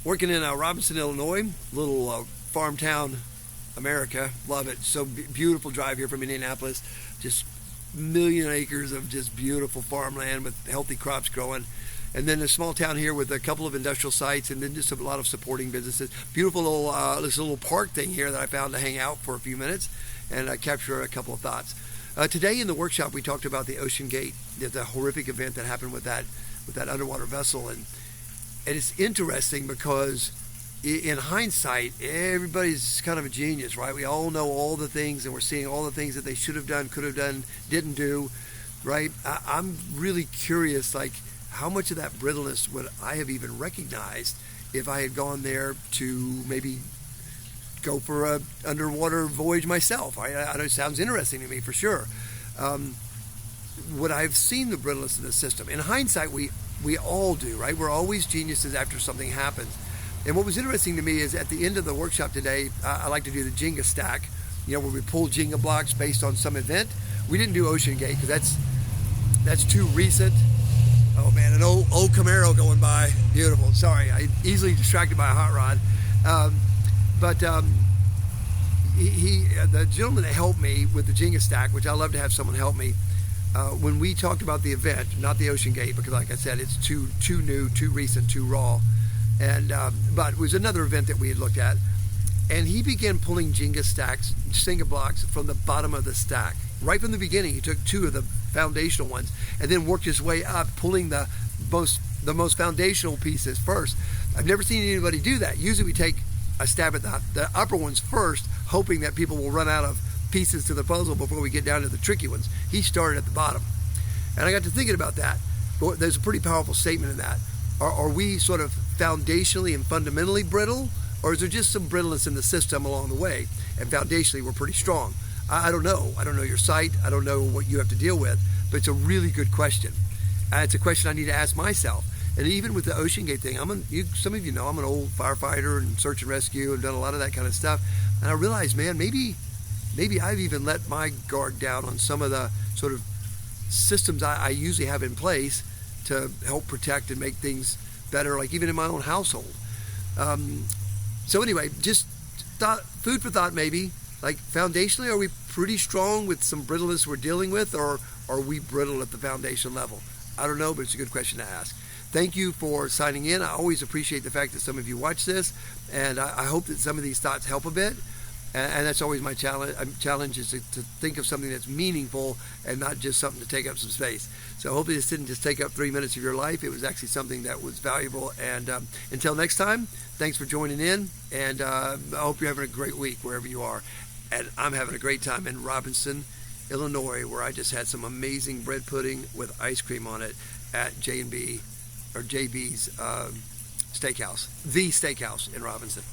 Working in Robinson, Illinois, little farm town, America. Love it. So beautiful drive here from Indianapolis. Just million acres of just beautiful farmland with healthy crops growing. And then a small town here with a couple of industrial sites, and then just a lot of supporting businesses. Beautiful little this little park thing here that I found to hang out for a few minutes and capture a couple of thoughts. Today in the workshop we talked about the Ocean Gate, the horrific event that happened with that underwater vessel, and it's interesting because in hindsight everybody's kind of a genius, right? We all know all the things, and we're seeing all the things that they should have done, could have done, didn't do, right? I'm really curious, like, how much of that brittleness would I have even recognized if I had gone there to maybe go for a underwater voyage myself? I know it sounds interesting to me for sure. Would I have seen the brittleness in the system? In hindsight, we all do, right? We're always geniuses after something happens. And what was interesting to me is at the end of the workshop today, I like to do the Jenga stack, where we pull Jenga blocks based on some event. We didn't do Ocean Gate because that's too recent. Oh man, an old Camaro going by. Beautiful. Sorry, I easily distracted by a hot rod. The gentleman that helped me with the Jenga stack, which I love to have someone help me, when we talked about the event, not the Ocean Gate, because like I said, it's too new, too recent, too raw. And but it was another event that we had looked at, and he began pulling Jenga blocks from the bottom of the stack. Right from the beginning, he took two of the foundational ones and then worked his way up, pulling the most foundational pieces first. I've never seen anybody do that. Usually we take a stab at the upper ones first, hoping that people will run out of pieces to the puzzle before we get down to the tricky ones. He started at the bottom. And I got to thinking about that. There's a pretty powerful statement in that. Are we sort of foundationally and fundamentally brittle, or is there just some brittleness in the system along the way? And foundationally, we're pretty strong. I don't know. I don't know your site. I don't know what you have to deal with, but it's a really good question. It's a question I need to ask myself. And even with the Ocean Gate thing, some of you know I'm an old firefighter and search and rescue and done a lot of that kind of stuff. And I realized, man, maybe I've even let my guard down on some of the sort of systems I usually have in place to help protect and make things better, like even in my own household. So anyway, just food for thought maybe. Like foundationally, are we pretty strong with some brittleness we're dealing with, or are we brittle at the foundation level? I don't know, but it's a good question to ask. Thank you for signing in. I always appreciate the fact that some of you watch this, and I hope that some of these thoughts help a bit. And that's always my challenge is to think of something that's meaningful and not just something to take up some space. So hopefully this didn't just take up 3 minutes of your life. It was actually something that was valuable. And until next time, thanks for joining in. And I hope you're having a great week wherever you are. And I'm having a great time in Robinson, Illinois, where I just had some amazing bread pudding with ice cream on it at JB's Steakhouse, the steakhouse in Robinson.